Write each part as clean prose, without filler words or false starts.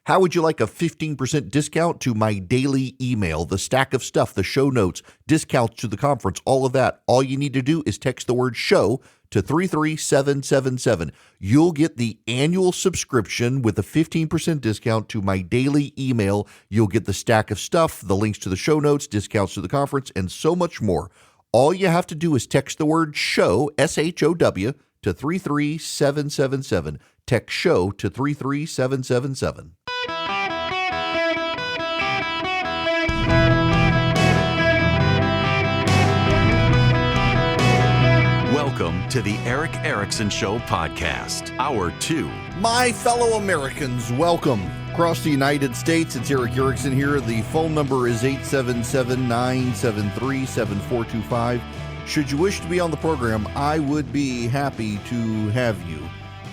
How would you like a 15% discount to my daily email, the stack of stuff, the show notes, discounts to the conference, all of that? All you need to do is text the word show to 33777. You'll get the annual subscription with a 15% discount to my daily email. You'll get the stack of stuff, the links to the show notes, discounts to the conference, and so much more. All you have to do is text the word show, SHOW, to 33777. Text show to 33777. Welcome to the Eric Erickson Show podcast, Hour 2. My fellow Americans, welcome. Across the United States, it's Eric Erickson here. The phone number is 877-973-7425. Should you wish to be on the program, I would be happy to have you.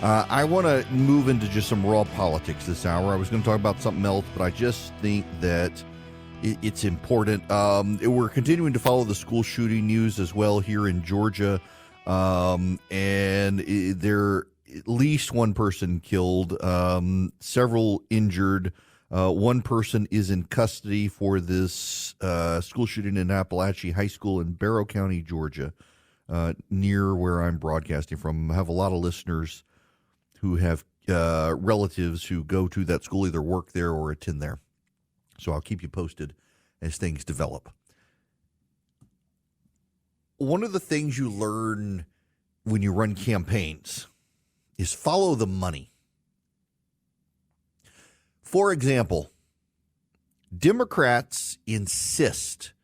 I want to move into just some raw politics this hour. I was going to talk about something else, but I just think that it's important. We're continuing to follow the school shooting news as well here in Georgia. And there at least one person killed, several injured. One person is in custody for this school shooting in Appalachia High School in Barrow County, Georgia, near where I'm broadcasting from. I have a lot of listeners who have relatives who go to that school, either work there or attend there. So I'll keep you posted as things develop. One of the things you learn when you run campaigns is follow the money. For example, Democrats insist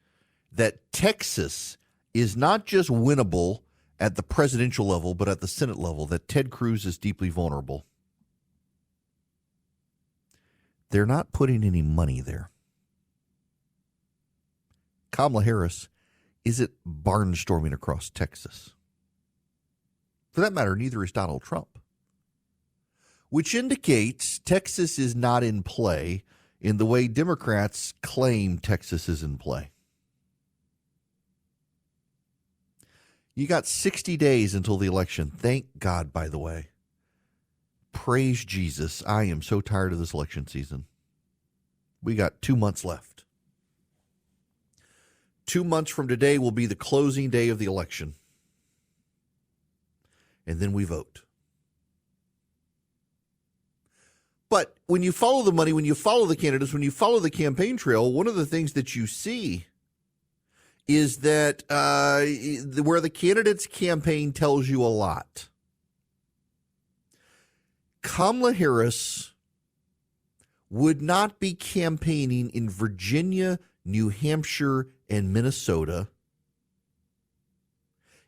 that Texas is not just winnable at the presidential level, but at the Senate level, that Ted Cruz is deeply vulnerable. They're not putting any money there. Kamala Harris isn't barnstorming across Texas. For that matter, neither is Donald Trump. Which indicates Texas is not in play in the way Democrats claim Texas is in play. You got 60 days until the election. Thank God, by the way. Praise Jesus. I am so tired of this election season. We got 2 months left. 2 months from today will be the closing day of the election. And then we vote. But when you follow the money, when you follow the candidates, when you follow the campaign trail, one of the things that you see is that where the candidate's campaign tells you a lot. Kamala Harris would not be campaigning in Virginia, New Hampshire, and Minnesota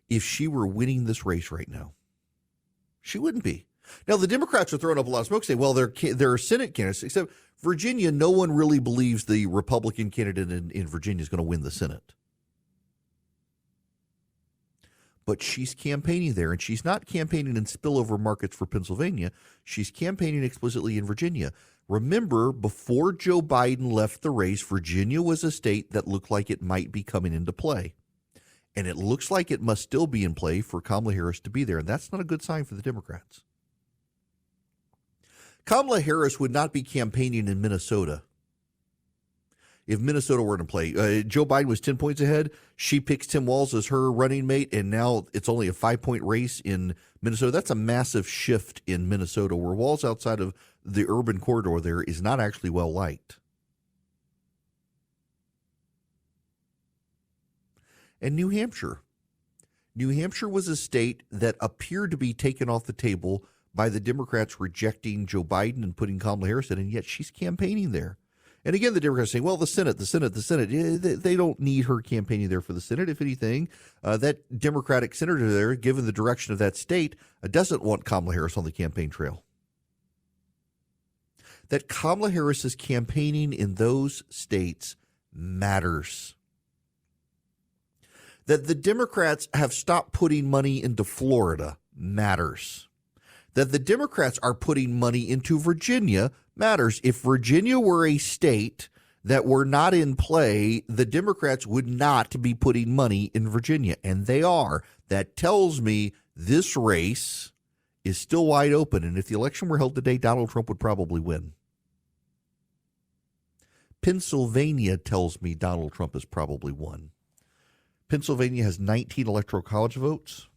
if she were winning this race right now. She wouldn't be. Now, the Democrats are throwing up a lot of smoke, saying, well, they're Senate candidates, except Virginia, no one really believes the Republican candidate in Virginia is going to win the Senate. But she's campaigning there, and she's not campaigning in spillover markets for Pennsylvania. She's campaigning explicitly in Virginia. Remember, before Joe Biden left the race, Virginia was a state that looked like it might be coming into play. And it looks like it must still be in play for Kamala Harris to be there, and that's not a good sign for the Democrats. Kamala Harris would not be campaigning in Minnesota if Minnesota were to play. Joe Biden was 10 points ahead. She picks Tim Walz as her running mate, and now it's only a 5-point race in Minnesota. That's a massive shift in Minnesota, where Walz outside of the urban corridor there is not actually well liked. And New Hampshire. New Hampshire was a state that appeared to be taken off the table by the Democrats rejecting Joe Biden and putting Kamala Harris in, and yet she's campaigning there. And again, the Democrats are saying, well, the Senate. They don't need her campaigning there for the Senate. If anything, that Democratic senator there, given the direction of that state, doesn't want Kamala Harris on the campaign trail. That Kamala Harris is campaigning in those states matters. That the Democrats have stopped putting money into Florida matters. That the Democrats are putting money into Virginia matters. If Virginia were a state that were not in play, the Democrats would not be putting money in Virginia, and they are. That tells me this race is still wide open, and if the election were held today, Donald Trump would probably win. Pennsylvania tells me Donald Trump has probably won. Pennsylvania has 19 electoral college votes.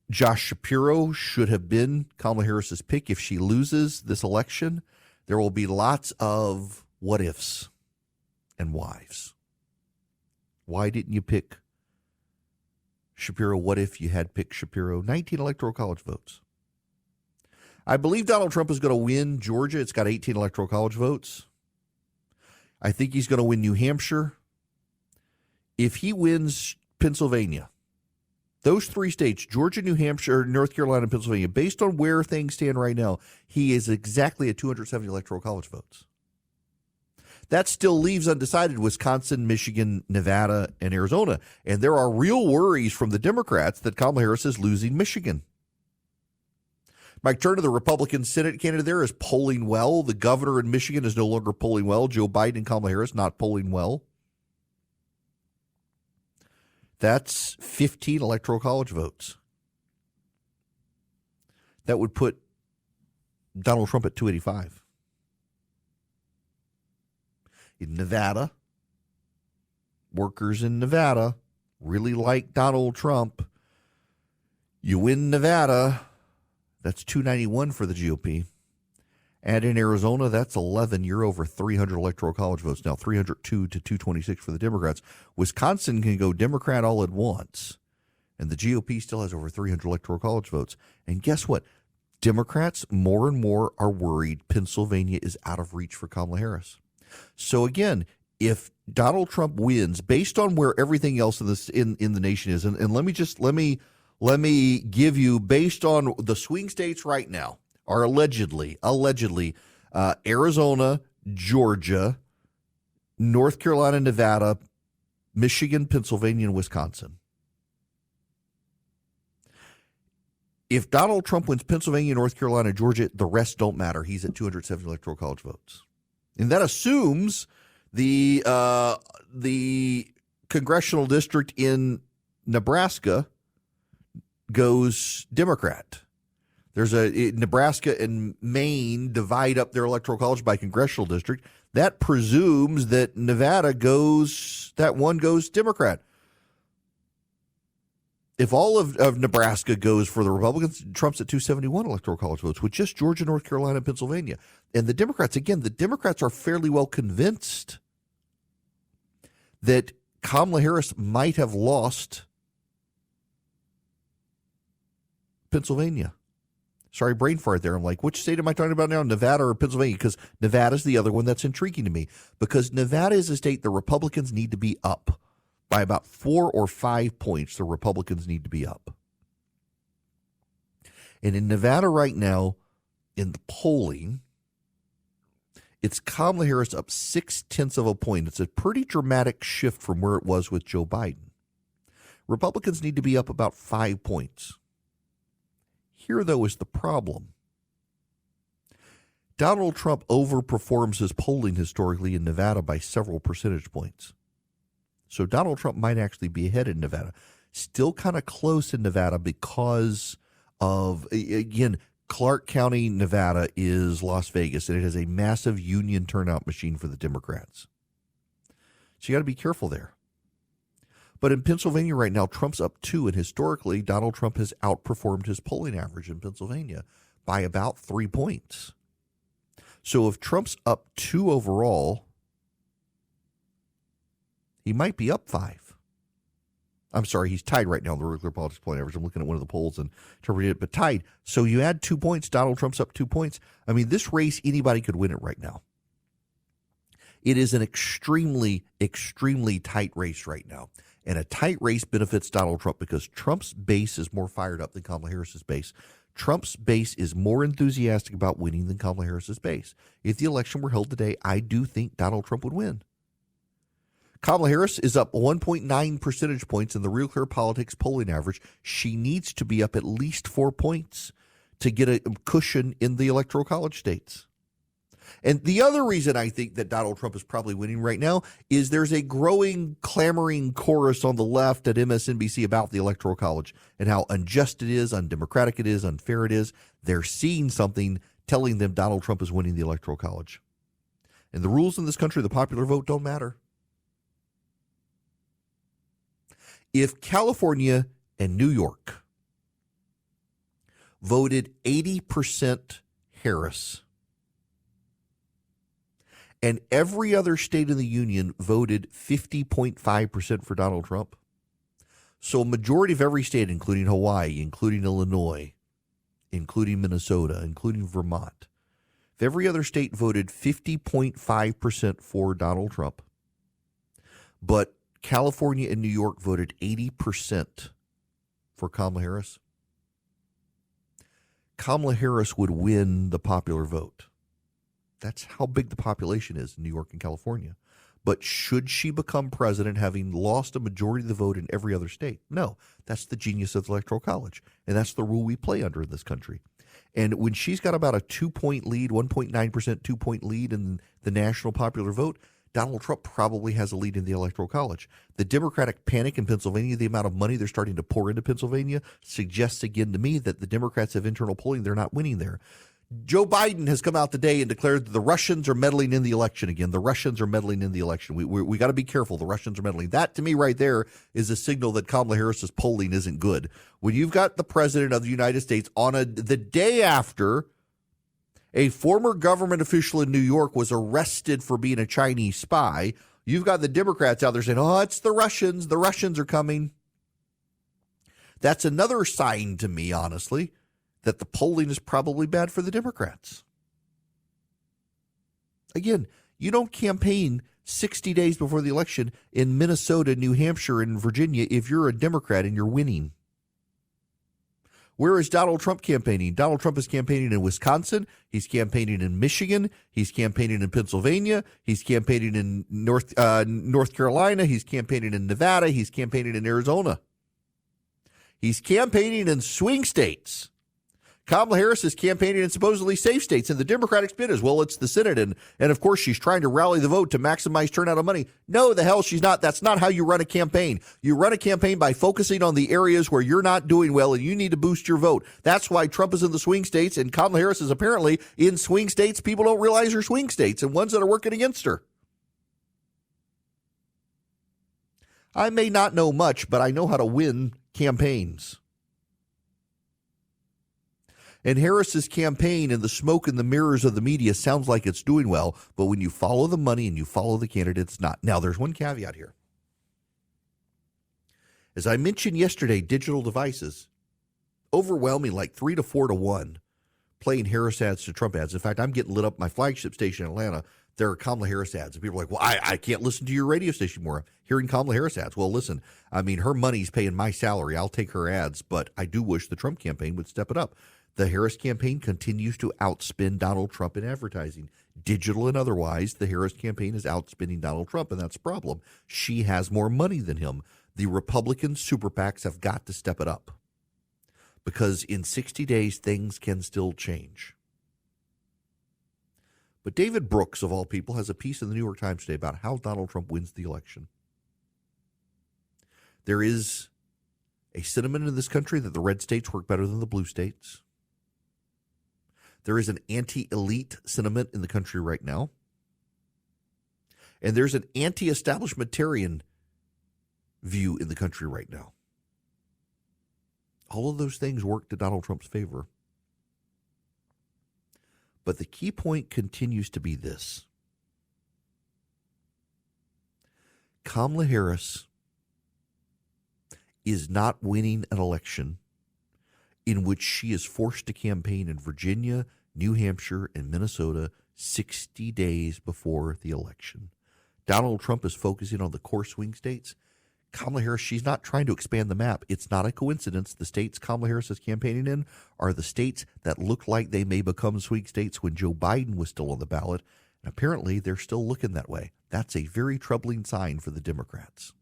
Josh Shapiro should have been Kamala Harris's pick. If she loses this election, there will be lots of what ifs and whys. Why didn't you pick Shapiro? What if you had picked Shapiro? 19 electoral college votes. I believe Donald Trump is going to win Georgia. It's got 18 electoral college votes. I think he's going to win New Hampshire. If he wins Pennsylvania, those three states, Georgia, New Hampshire, North Carolina, and Pennsylvania, based on where things stand right now, he is exactly at 270 electoral college votes. That still leaves undecided Wisconsin, Michigan, Nevada, and Arizona. And there are real worries from the Democrats that Kamala Harris is losing Michigan. Mike Turner, the Republican Senate candidate there, is polling well. The governor in Michigan is no longer polling well. Joe Biden and Kamala Harris not polling well. That's 15 electoral college votes. That would put Donald Trump at 285. In Nevada, workers in Nevada really like Donald Trump. You win Nevada, that's 291 for the GOP. And in Arizona, that's 11. You're over 300 electoral college votes now, 302 to 226 for the Democrats. Wisconsin can go Democrat all at once, and the GOP still has over 300 electoral college votes. And guess what? Democrats more and more are worried Pennsylvania is out of reach for Kamala Harris. So again, if Donald Trump wins, based on where everything else in the nation is, and let me give you, based on the swing states right now, are allegedly Arizona, Georgia, North Carolina, Nevada, Michigan, Pennsylvania, and Wisconsin. If Donald Trump wins Pennsylvania, North Carolina, Georgia, the rest don't matter. He's at 270 electoral college votes. And that assumes the congressional district in Nebraska goes Democrat. There's Nebraska and Maine divide up their electoral college by congressional district. That presumes that Nevada goes Democrat. If all of Nebraska goes for the Republicans, Trump's at 271 electoral college votes with just Georgia, North Carolina, and Pennsylvania. And the Democrats are fairly well convinced that Kamala Harris might have lost Pennsylvania. Sorry, brain fart there. I'm like, which state am I talking about now, Nevada or Pennsylvania? Because Nevada's the other one that's intriguing to me. Because Nevada is a state the Republicans need to be up by about 4 or 5 points. The Republicans need to be up. And in Nevada right now, in the polling, it's Kamala Harris up 0.6 of a point. It's a pretty dramatic shift from where it was with Joe Biden. Republicans need to be up about 5 points. Here, though, is the problem. Donald Trump overperforms his polling historically in Nevada by several percentage points. So Donald Trump might actually be ahead in Nevada. Still kind of close in Nevada because of, again, Clark County, Nevada is Las Vegas, and it has a massive union turnout machine for the Democrats. So you got to be careful there. But in Pennsylvania right now, Trump's up 2, and historically, Donald Trump has outperformed his polling average in Pennsylvania by about 3 points. So if Trump's up 2 overall, he might be up 5. I'm sorry, he's tied right now in the regular politics polling average. I'm looking at one of the polls and interpreting it, but tied. So you add 2 points, Donald Trump's up 2 points. I mean, this race, anybody could win it right now. It is an extremely, extremely tight race right now. And a tight race benefits Donald Trump because Trump's base is more fired up than Kamala Harris's base. Trump's base is more enthusiastic about winning than Kamala Harris's base. If the election were held today, I do think Donald Trump would win. Kamala Harris is up 1.9 percentage points in the Real Clear Politics polling average. She needs to be up at least 4 points to get a cushion in the electoral college states. And the other reason I think that Donald Trump is probably winning right now is there's a growing, clamoring chorus on the left at MSNBC about the Electoral College and how unjust it is, undemocratic it is, unfair it is. They're seeing something telling them Donald Trump is winning the Electoral College. And the rules in this country, the popular vote, don't matter. If California and New York voted 80% Harris, and every other state in the union voted 50.5% for Donald Trump, so a majority of every state, including Hawaii, including Illinois, including Minnesota, including Vermont, if every other state voted 50.5% for Donald Trump, but California and New York voted 80% for Kamala Harris, Kamala Harris would win the popular vote. That's how big the population is in New York and California. But should she become president having lost a majority of the vote in every other state? No. That's the genius of the Electoral College. And that's the rule we play under in this country. And when she's got about a 2-point lead, 1.9% 2-point lead in the national popular vote, Donald Trump probably has a lead in the Electoral College. The Democratic panic in Pennsylvania, the amount of money they're starting to pour into Pennsylvania, suggests again to me that the Democrats have internal polling. They're not winning there. Joe Biden has come out today and declared that the Russians are meddling in the election again. The Russians are meddling in the election. We got to be careful. The Russians are meddling. That, to me, right there is a signal that Kamala Harris's polling isn't good. When you've got the president of the United States on the day after a former government official in New York was arrested for being a Chinese spy, you've got the Democrats out there saying, oh, it's the Russians. The Russians are coming. That's another sign to me, honestly, that the polling is probably bad for the Democrats. Again, you don't campaign 60 days before the election in Minnesota, New Hampshire, and Virginia if you're a Democrat and you're winning. Where is Donald Trump campaigning? Donald Trump is campaigning in Wisconsin. He's campaigning in Michigan. He's campaigning in Pennsylvania. He's campaigning in North Carolina. He's campaigning in Nevada. He's campaigning in Arizona. He's campaigning in swing states. Kamala Harris is campaigning in supposedly safe states, and the Democratic spin is, well, it's the Senate, and of course she's trying to rally the vote to maximize turnout of money. No, the hell she's not. That's not how you run a campaign. You run a campaign by focusing on the areas where you're not doing well and you need to boost your vote. That's why Trump is in the swing states, and Kamala Harris is apparently in swing states people don't realize are swing states and ones that are working against her. I may not know much, but I know how to win campaigns. And Harris's campaign and the smoke and the mirrors of the media sounds like it's doing well, but when you follow the money and you follow the candidate, it's not. Now, there's one caveat here. As I mentioned yesterday, digital devices, overwhelming like 3 to 4 to 1, playing Harris ads to Trump ads. In fact, I'm getting lit up my flagship station in Atlanta. There are Kamala Harris ads. And people are like, well, I can't listen to your radio station more. I'm hearing Kamala Harris ads. Well, listen, I mean, her money's paying my salary. I'll take her ads, but I do wish the Trump campaign would step it up. The Harris campaign continues to outspin Donald Trump in advertising. Digital and otherwise, the Harris campaign is outspinning Donald Trump, and that's a problem. She has more money than him. The Republican super PACs have got to step it up because in 60 days, things can still change. But David Brooks, of all people, has a piece in the New York Times today about how Donald Trump wins the election. There is a sentiment in this country that the red states work better than the blue states. There is an anti-elite sentiment in the country right now. And there's an anti-establishmentarian view in the country right now. All of those things work to Donald Trump's favor. But the key point continues to be this. Kamala Harris is not winning an election in which she is forced to campaign in Virginia, New Hampshire, and Minnesota 60 days before the election. Donald Trump is focusing on the core swing states. Kamala Harris, she's not trying to expand the map. It's not a coincidence. The states Kamala Harris is campaigning in are the states that look like they may become swing states when Joe Biden was still on the ballot. And apparently, they're still looking that way. That's a very troubling sign for the Democrats.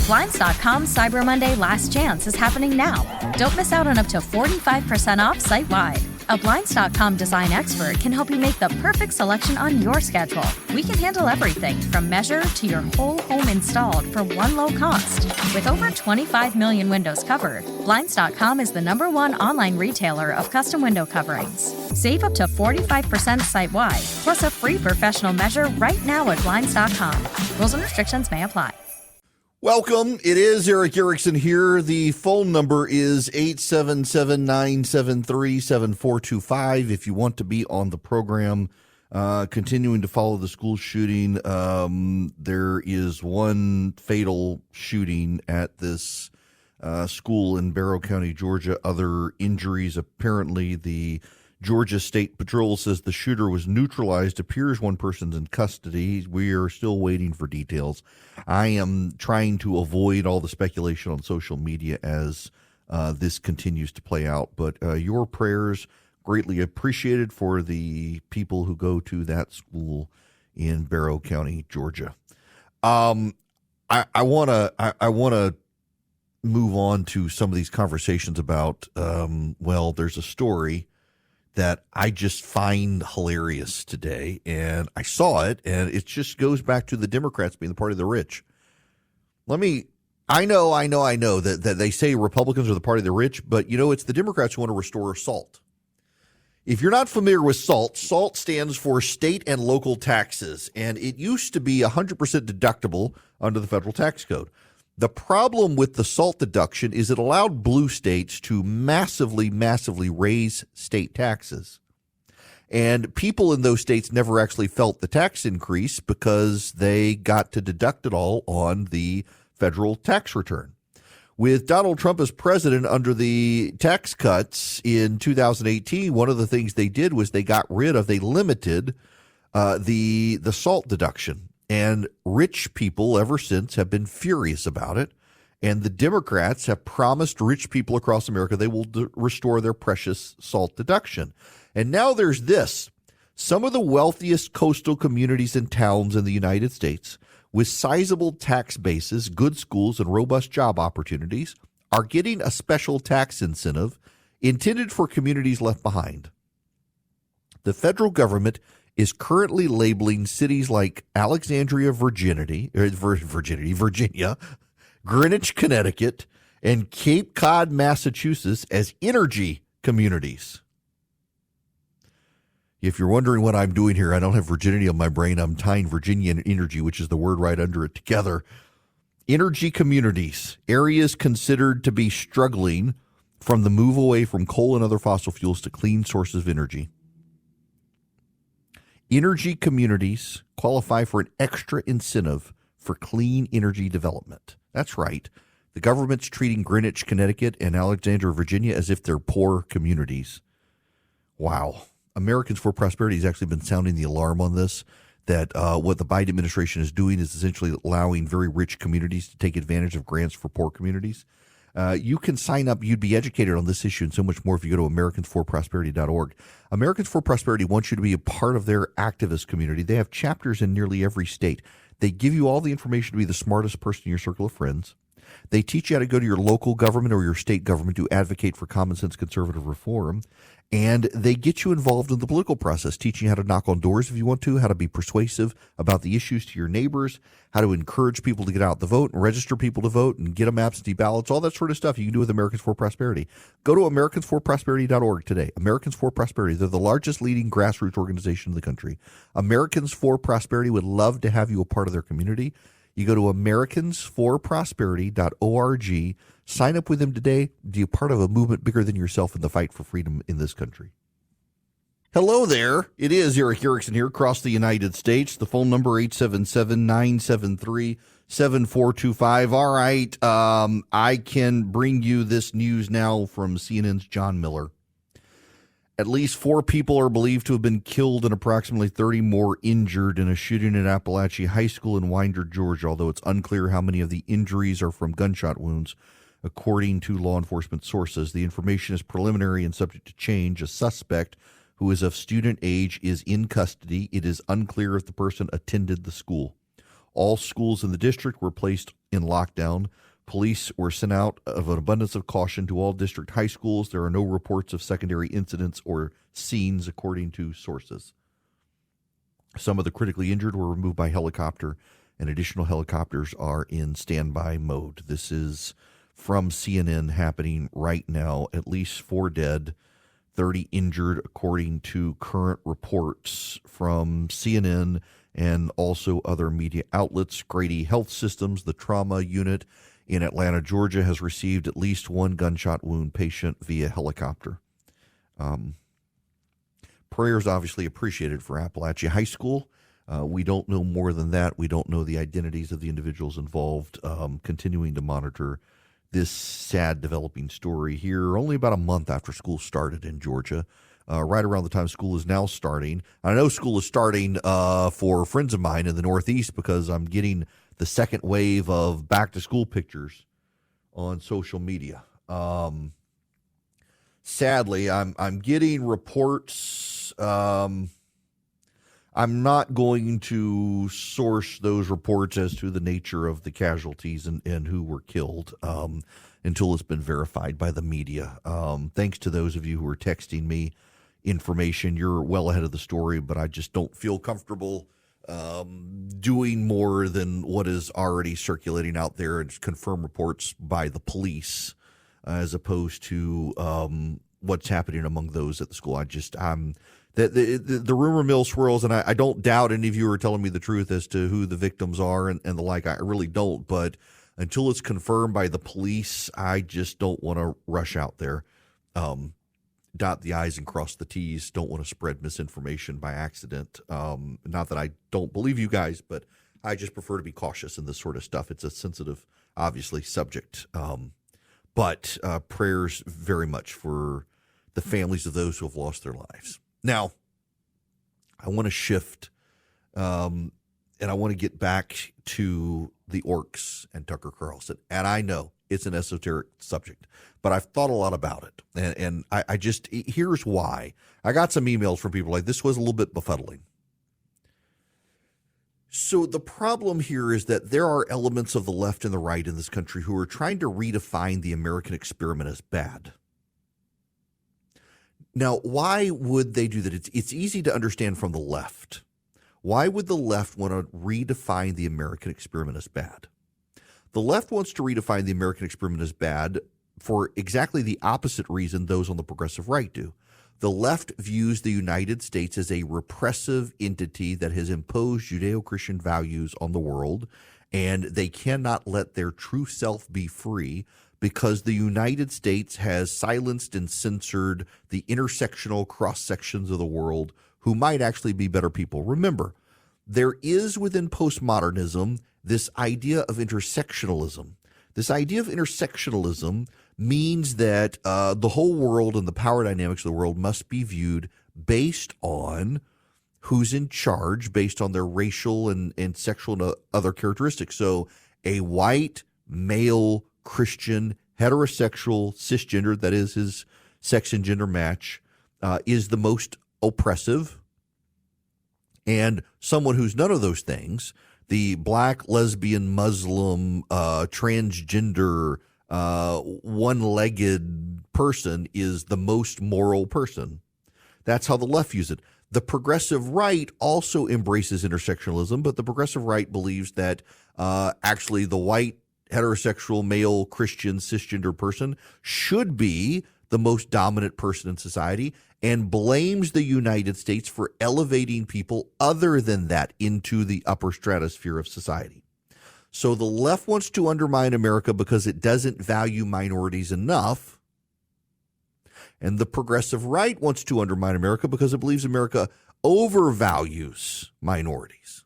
Blinds.com Cyber Monday Last Chance is happening now. Don't miss out on up to 45% off site-wide. A Blinds.com design expert can help you make the perfect selection on your schedule. We can handle everything from measure to your whole home installed for one low cost. With over 25 million windows covered, Blinds.com is the #1 online retailer of custom window coverings. Save up to 45% site-wide, plus a free professional measure right now at Blinds.com. Rules and restrictions may apply. Welcome. It is Eric Erickson here. The phone number is 877-973-7425. If you want to be on the program, continuing to follow the school shooting, there is one fatal shooting at this school in Barrow County, Georgia. Other injuries. Apparently, the Georgia State Patrol says the shooter was neutralized. Appears one person's in custody. We are still waiting for details. I am trying to avoid all the speculation on social media as this continues to play out. But your prayers greatly appreciated for the people who go to that school in Barrow County, Georgia. I want to move on to some of these conversations about, there's a story that I just find hilarious today, and I saw it, and it just goes back to the Democrats being the party of the rich. I know that they say Republicans are the party of the rich, but it's the Democrats who want to restore SALT. If you're not familiar with SALT, SALT stands for state and local taxes, and it used to be 100% deductible under the federal tax code. The problem with the SALT deduction is it allowed blue states to massively raise state taxes. And people in those states never actually felt the tax increase because they got to deduct it all on the federal tax return. With Donald Trump as president under the tax cuts in 2018, one of the things they did was they limited the SALT deduction. And rich people ever since have been furious about it. And the Democrats have promised rich people across America they will restore their precious SALT deduction. And now there's this. Some of the wealthiest coastal communities and towns in the United States with sizable tax bases, good schools, and robust job opportunities are getting a special tax incentive intended for communities left behind. The federal government is currently labeling cities like Alexandria, Virginia, Greenwich, Connecticut, and Cape Cod, Massachusetts as energy communities. If you're wondering what I'm doing here, I don't have Virginia on my brain. I'm tying Virginia and energy, which is the word right under it, together. Energy communities, areas considered to be struggling from the move away from coal and other fossil fuels to clean sources of energy. Energy communities qualify for an extra incentive for clean energy development. That's right. The government's treating Greenwich, Connecticut, and Alexandria, Virginia as if they're poor communities. Wow. Americans for Prosperity has actually been sounding the alarm on this, that what the Biden administration is doing is essentially allowing very rich communities to take advantage of grants for poor communities. You can sign up. You'd be educated on this issue and so much more if you go to AmericansForProsperity.org. Americans for Prosperity wants you to be a part of their activist community. They have chapters in nearly every state. They give you all the information to be the smartest person in your circle of friends. They teach you how to go to your local government or your state government to advocate for common sense conservative reform. And they get you involved in the political process, teaching you how to knock on doors if you want to, how to be persuasive about the issues to your neighbors, how to encourage people to get out the vote and register people to vote and get them absentee ballots, all that sort of stuff you can do with Americans for Prosperity. Go to AmericansForProsperity.org today. Americans for Prosperity. They're the largest leading grassroots organization in the country. Americans for Prosperity would love to have you a part of their community. You go to AmericansForProsperity.org. Sign up with them today. Be a part of a movement bigger than yourself in the fight for freedom in this country. Hello there. It is Eric Erickson here across the United States. The phone number 877-973-7425. All right. I can bring you this news now from CNN's John Miller. At least 4 people are believed to have been killed and approximately 30 more injured in a shooting at Appalachia High School in Winder, Georgia, although it's unclear how many of the injuries are from gunshot wounds, according to law enforcement sources. The information is preliminary and subject to change. A suspect who is of student age is in custody. It is unclear if the person attended the school. All schools in the district were placed in lockdown. Police were sent out of an abundance of caution to all district high schools. There are no reports of secondary incidents or scenes, according to sources. Some of the critically injured were removed by helicopter, and additional helicopters are in standby mode. This is from CNN happening right now. At least 4 dead, 30 injured, according to current reports from CNN and also other media outlets. Grady Health Systems, the trauma unit in Atlanta, Georgia, has received at least one gunshot wound patient via helicopter. Prayers obviously appreciated for Appalachia High School. We don't know more than that. We don't know the identities of the individuals involved. Continuing to monitor this sad developing story here only about a month after school started in Georgia, right around the time school is now starting. I know school is starting for friends of mine in the Northeast because I'm getting the second wave of back-to-school pictures on social media. Sadly, I'm getting reports. I'm not going to source those reports as to the nature of the casualties and who were killed until it's been verified by the media. Thanks to those of you who are texting me information. You're well ahead of the story, but I just don't feel comfortable doing more than what is already circulating out there and confirmed reports by the police as opposed to what's happening among those at the school. The rumor mill swirls, and I don't doubt any of you are telling me the truth as to who the victims are and the like. I really don't, but until it's confirmed by the police, I just don't want to rush out there, dot the I's and cross the T's. Don't want to spread misinformation by accident. Not that I don't believe you guys, but I just prefer to be cautious in this sort of stuff. It's a sensitive, obviously, subject. But prayers very much for the families of those who have lost their lives. Now, I want to shift, and I want to get back to the orcs and Tucker Carlson. And I know it's an esoteric subject, but I've thought a lot about it. And I just, here's why. I got some emails from people like, this was a little bit befuddling. So the problem here is that there are elements of the left and the right in this country who are trying to redefine the American experiment as bad. Now, why would they do that? It's easy to understand from the left. Why would the left want to redefine the American experiment as bad? The left wants to redefine the American experiment as bad for exactly the opposite reason those on the progressive right do. The left views the United States as a repressive entity that has imposed Judeo-Christian values on the world, and they cannot let their true self be free because the United States has silenced and censored the intersectional cross-sections of the world who might actually be better people. Remember, there is within postmodernism this idea of intersectionalism. This idea of intersectionalism means that the whole world and the power dynamics of the world must be viewed based on who's in charge, based on their racial and sexual and other characteristics. So a white, male, Christian, heterosexual, cisgender, that is his sex and gender match, is the most oppressive. And someone who's none of those things, the black, lesbian, Muslim, transgender, one-legged person is the most moral person. That's how the left views it. The progressive right also embraces intersectionalism, but the progressive right believes that actually the white, heterosexual, male, Christian, cisgender person should be the most dominant person in society and blames the United States for elevating people other than that into the upper stratosphere of society. So the left wants to undermine America because it doesn't value minorities enough. And the progressive right wants to undermine America because it believes America overvalues minorities.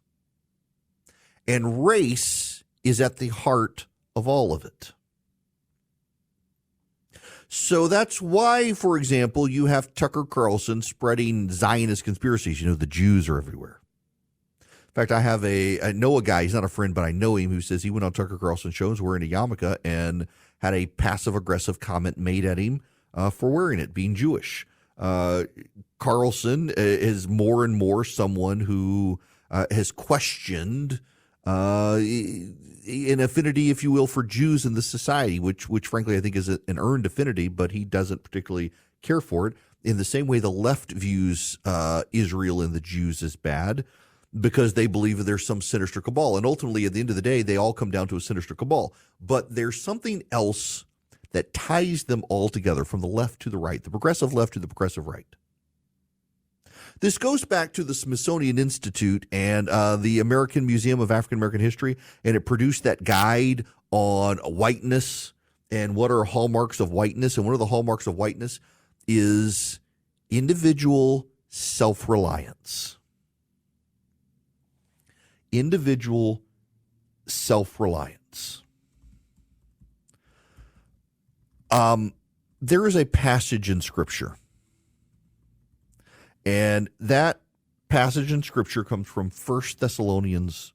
And race is at the heart of all of it. So that's why, for example, you have Tucker Carlson spreading Zionist conspiracies. You know, the Jews are everywhere. In fact, I know a guy, he's not a friend, but I know him, who says he went on Tucker Carlson's shows wearing a yarmulke and had a passive-aggressive comment made at him for wearing it, being Jewish. Carlson is more and more someone who has questioned an affinity, if you will, for Jews in this society, which frankly I think is an earned affinity, but he doesn't particularly care for it. In the same way the left views Israel and the Jews as bad because they believe that there's some sinister cabal. And ultimately, at the end of the day, they all come down to a sinister cabal. But there's something else that ties them all together from the left to the right, the progressive left to the progressive right. This goes back to the Smithsonian Institute and the American Museum of African American History, and it produced that guide on whiteness and what are hallmarks of whiteness. And one of the hallmarks of whiteness is individual self-reliance. Individual self-reliance. There is a passage in Scripture, and that passage in Scripture comes from 1 Thessalonians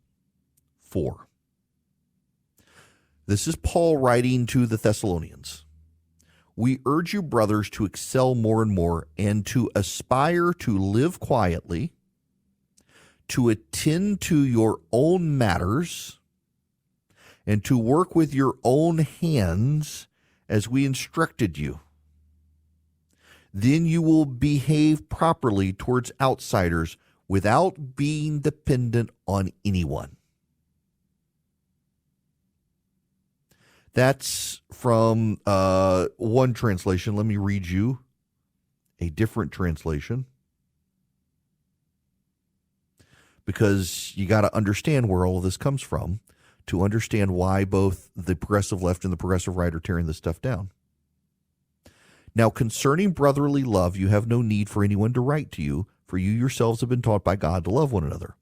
4. This is Paul writing to the Thessalonians. We urge you, brothers, to excel more and more and to aspire to live quietly, to attend to your own matters, and to work with your own hands as we instructed you. Then you will behave properly towards outsiders without being dependent on anyone. That's from one translation. Let me read you a different translation, because you got to understand where all of this comes from to understand why both the progressive left and the progressive right are tearing this stuff down. Now, concerning brotherly love, you have no need for anyone to write to you, for you yourselves have been taught by God to love one another.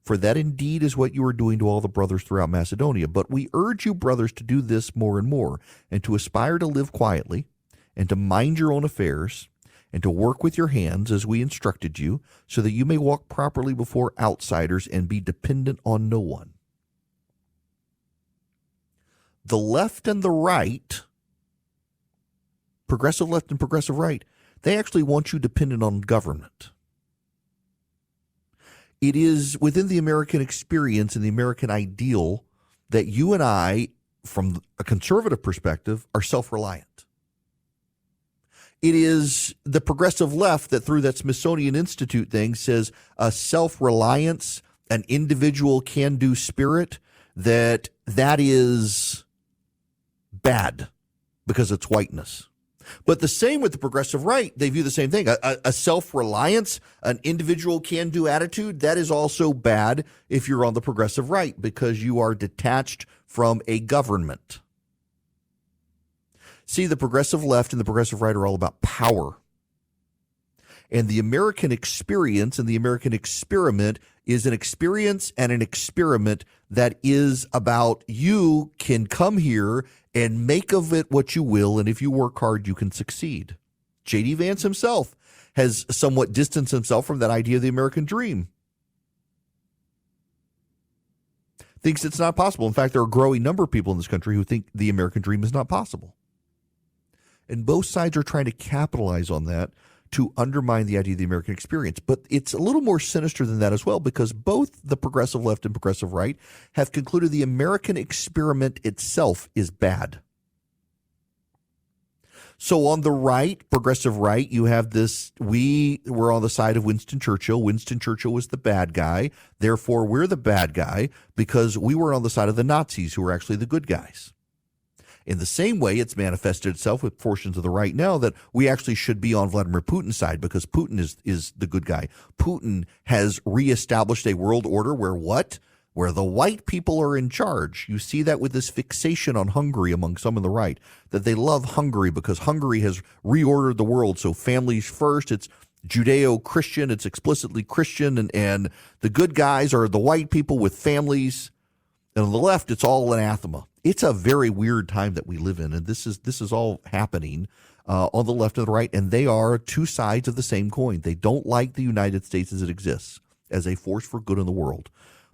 For that indeed is what you are doing to all the brothers throughout Macedonia. But we urge you, brothers, to do this more and more, and to aspire to live quietly, and to mind your own affairs, and to work with your hands as we instructed you, so that you may walk properly before outsiders and be dependent on no one. The left and the right, progressive left and progressive right, they actually want you dependent on government. It is within the American experience and the American ideal that you and I, from a conservative perspective, are self-reliant. It is the progressive left that, through that Smithsonian Institute thing, says a self-reliance, an individual can-do spirit, that is bad because it's whiteness. But the same with the progressive right. They view the same thing. A self-reliance, an individual can-do attitude, that is also bad if you're on the progressive right, because you are detached from a government. See, the progressive left and the progressive right are all about power. And the American experience and the American experiment is an experience and an experiment that is about you can come here and make of it what you will, and if you work hard, you can succeed. J.D. Vance himself has somewhat distanced himself from that idea of the American dream. Thinks it's not possible. In fact, there are a growing number of people in this country who think the American dream is not possible. And both sides are trying to capitalize on that to undermine the idea of the American experience. But it's a little more sinister than that as well, because both the progressive left and progressive right have concluded the American experiment itself is bad. So on the right, progressive right, you have this, we were on the side of Winston Churchill. Winston Churchill was the bad guy. Therefore, we're the bad guy because we were on the side of the Nazis, who were actually the good guys. In the same way, it's manifested itself with portions of the right now that we actually should be on Vladimir Putin's side, because Putin is the good guy. Putin has reestablished a world order where what? Where the white people are in charge. You see that with this fixation on Hungary among some on the right, that they love Hungary because Hungary has reordered the world. So families first, it's Judeo-Christian, it's explicitly Christian, and the good guys are the white people with families. And on the left, it's all anathema. It's a very weird time that we live in, and this is all happening on the left and the right, and they are two sides of the same coin. They don't like the United States as it exists, as a force for good in the world.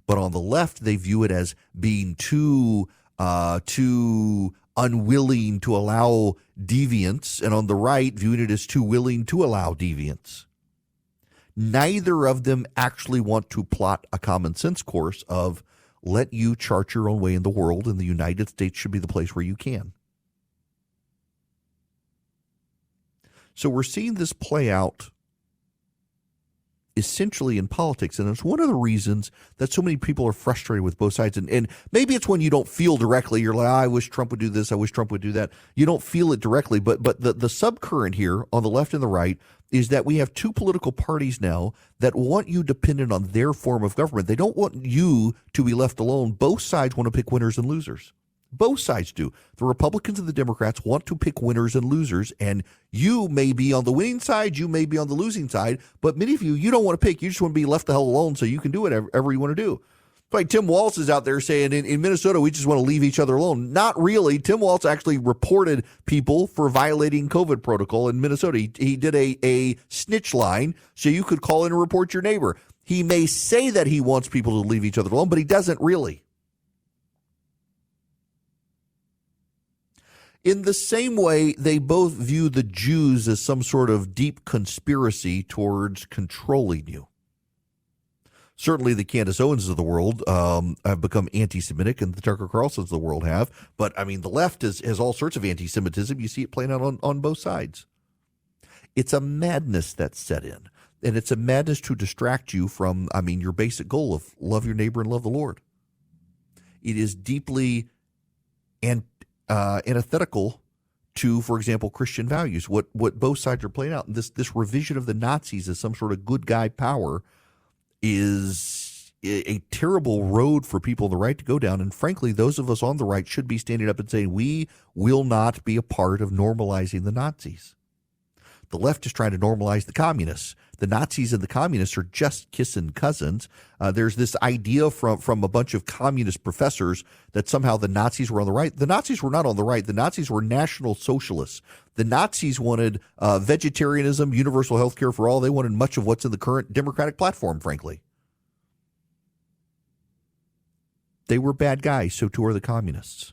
But on the left, they view it as being too unwilling to allow deviance, and on the right, viewing it as too willing to allow deviance. Neither of them actually want to plot a common sense course of let you chart your own way in the world, and the United States should be the place where you can. So we're seeing this play out essentially in politics. And it's one of the reasons that so many people are frustrated with both sides. And maybe it's when you don't feel directly. You're like, I wish Trump would do this. I wish Trump would do that. You don't feel it directly. But the subcurrent here on the left and the right is that we have two political parties now that want you dependent on their form of government. They don't want you to be left alone. Both sides want to pick winners and losers. Both sides do. The Republicans and the Democrats want to pick winners and losers, and you may be on the winning side, you may be on the losing side, but many of you don't want to pick. You just want to be left the hell alone so you can do whatever you want to do. Like Tim Walz is out there saying in Minnesota, we just want to leave each other alone. Not really. Tim Walz actually reported people for violating COVID protocol in Minnesota. He did a snitch line so you could call in and report your neighbor. He may say that he wants people to leave each other alone, but he doesn't really. In the same way, they both view the Jews as some sort of deep conspiracy towards controlling you. Certainly the Candace Owens of the world have become anti-Semitic, and the Tucker Carlsons of the world have. But, I mean, the left has all sorts of anti-Semitism. You see it playing out on both sides. It's a madness that's set in, and it's a madness to distract you from, your basic goal of love your neighbor and love the Lord. It is deeply antithetical to, for example, Christian values. What both sides are playing out. This revision of the Nazis as some sort of good guy power is a terrible road for people on the right to go down. And frankly, those of us on the right should be standing up and saying, we will not be a part of normalizing the Nazis. The left is trying to normalize the communists. The Nazis and the communists are just kissing cousins. There's this idea from a bunch of communist professors that somehow the Nazis were on the right. The Nazis were not on the right. The Nazis were National Socialists. The Nazis wanted vegetarianism, universal health care for all. They wanted much of what's in the current Democratic platform, frankly. They were bad guys, so too are the communists.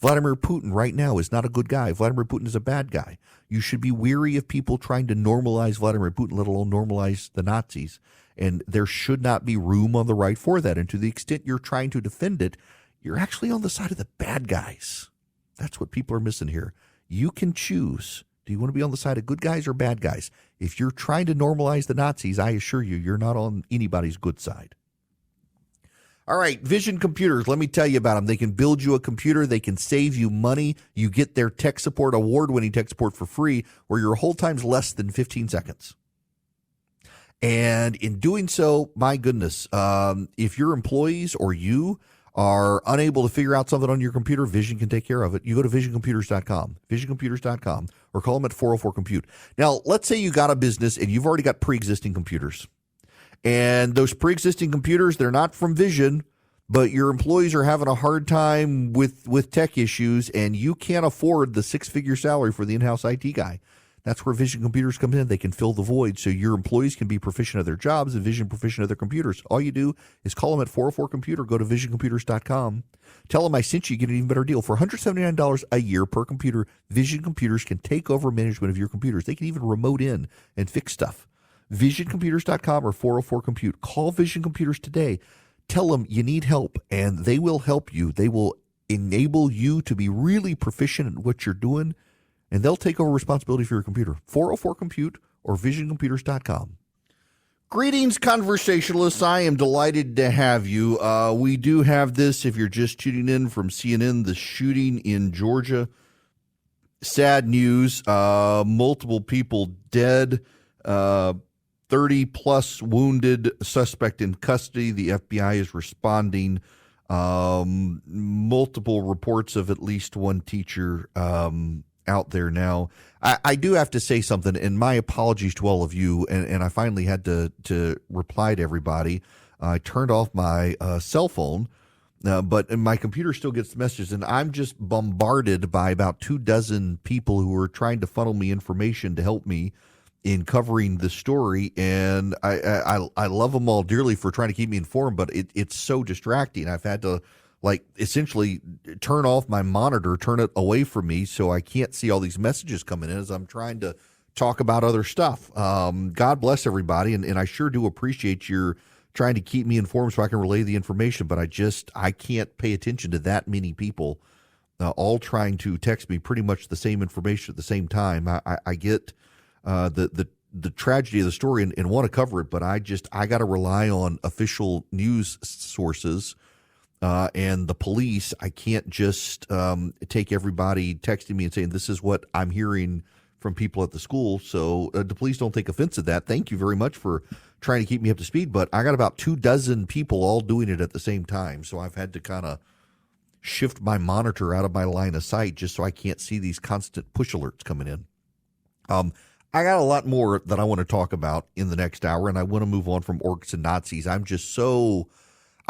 Vladimir Putin right now is not a good guy. Vladimir Putin is a bad guy. You should be weary of people trying to normalize Vladimir Putin, let alone normalize the Nazis. And there should not be room on the right for that. And to the extent you're trying to defend it, you're actually on the side of the bad guys. That's what people are missing here. You can choose. Do you want to be on the side of good guys or bad guys? If you're trying to normalize the Nazis, I assure you, you're not on anybody's good side. All right, Vision Computers, let me tell you about them. They can build you a computer. They can save you money. You get their tech support, award-winning tech support for free, where your hold time's less than 15 seconds. And in doing so, my goodness, if your employees or you are unable to figure out something on your computer, Vision can take care of it. You go to visioncomputers.com, visioncomputers.com, or call them at 404-COMPUTE. Now, let's say you got a business and you've already got pre-existing computers. And those pre-existing computers, they're not from Vision, but your employees are having a hard time with tech issues, and you can't afford the six-figure salary for the in-house IT guy. That's where Vision Computers comes in. They can fill the void so your employees can be proficient at their jobs and Vision proficient at their computers. All you do is call them at 404-COMPUTE or go to visioncomputers.com. Tell them I sent you, get an even better deal. For $179 a year per computer, Vision Computers can take over management of your computers. They can even remote in and fix stuff. VisionComputers.com or 404-COMPUTE. Call Vision Computers today. Tell them you need help, and they will help you. They will enable you to be really proficient at what you're doing, and they'll take over responsibility for your computer. 404-COMPUTE or VisionComputers.com. Greetings, conversationalists. I am delighted to have you. We do have this, if you're just tuning in from CNN, the shooting in Georgia. Sad news. Multiple people dead. 30-plus wounded, suspect in custody. The FBI is responding. Multiple reports of at least one teacher out there now. I do have to say something, and my apologies to all of you, and I finally had to reply to everybody. I turned off my cell phone, but my computer still gets messages, and I'm just bombarded by about 24 people who are trying to funnel me information to help me in covering the story, and I love them all dearly for trying to keep me informed, but it's so distracting. I've had to essentially turn off my monitor, turn it away from me so I can't see all these messages coming in as I'm trying to talk about other stuff. God bless everybody, and I sure do appreciate your trying to keep me informed so I can relay the information, but I can't pay attention to that many people all trying to text me pretty much the same information at the same time. I get the the tragedy of the story and want to cover it, but I got to rely on official news sources and the police. I can't just take everybody texting me and saying this is what I'm hearing from people at the school. So please don't take offense at that. Thank you very much for trying to keep me up to speed. But I got about 24 people all doing it at the same time. So I've had to kind of shift my monitor out of my line of sight just so I can't see these constant push alerts coming in. I got a lot more that I want to talk about in the next hour, and I want to move on from orcs and Nazis. I'm just so...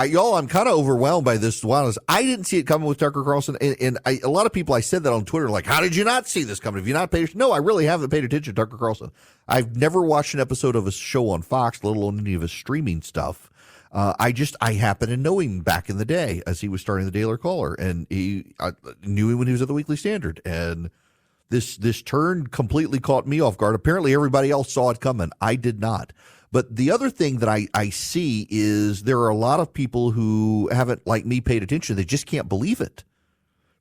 I'm kind of overwhelmed by this. I didn't see it coming with Tucker Carlson, and a lot of people, I said that on Twitter, like, how did you not see this coming? Have you not paid attention? No, I really haven't paid attention to Tucker Carlson. I've never watched an episode of his show on Fox, let alone any of his streaming stuff. I happen to know him back in the day as he was starting the Daily Caller, and I knew him when he was at the Weekly Standard, and this turn completely caught me off guard. Apparently everybody else saw it coming. I did not. But the other thing that I see is there are a lot of people who haven't, like me, paid attention. They just can't believe it.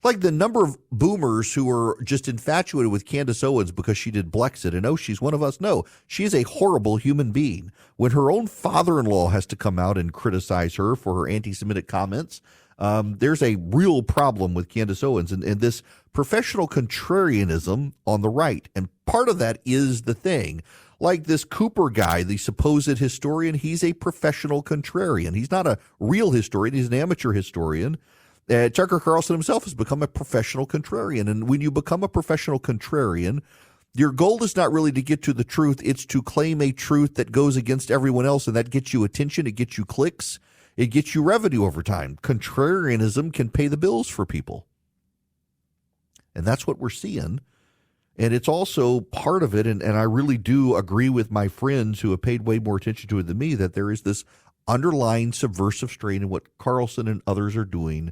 Like the number of boomers who are just infatuated with Candace Owens because she did Blexit and, oh, she's one of us. No, she is a horrible human being. When her own father-in-law has to come out and criticize her for her anti-Semitic comments, there's a real problem with Candace Owens and this professional contrarianism on the right. And part of that is the thing. Like this Cooper guy, the supposed historian, he's a professional contrarian. He's not a real historian. He's an amateur historian. Tucker Carlson himself has become a professional contrarian. And when you become a professional contrarian, your goal is not really to get to the truth. It's to claim a truth that goes against everyone else, and that gets you attention. It gets you clicks. It gets you revenue over time. Contrarianism can pay the bills for people. And that's what we're seeing. And it's also part of it, and I really do agree with my friends who have paid way more attention to it than me, that there is this underlying subversive strain in what Carlson and others are doing,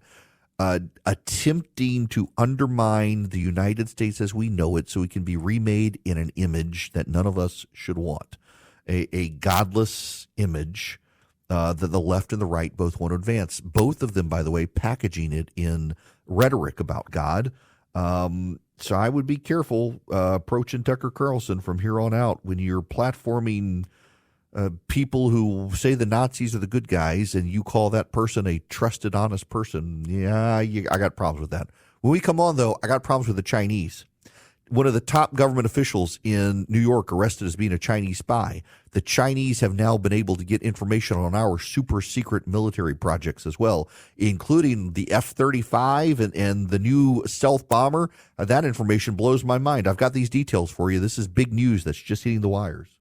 attempting to undermine the United States as we know it so it can be remade in an image that none of us should want, a godless image that the left and the right both want to advance. Both of them, by the way, packaging it in rhetoric about God. So I would be careful approaching Tucker Carlson from here on out when you're platforming people who say the Nazis are the good guys and you call that person a trusted, honest person. Yeah, I got problems with that. When we come on, though, I got problems with the Chinese. One of the top government officials in New York arrested as being a Chinese spy. The Chinese have now been able to get information on our super secret military projects as well, including the F-35 and the new stealth bomber. That information blows my mind. I've got these details for you. This is big news that's just hitting the wires.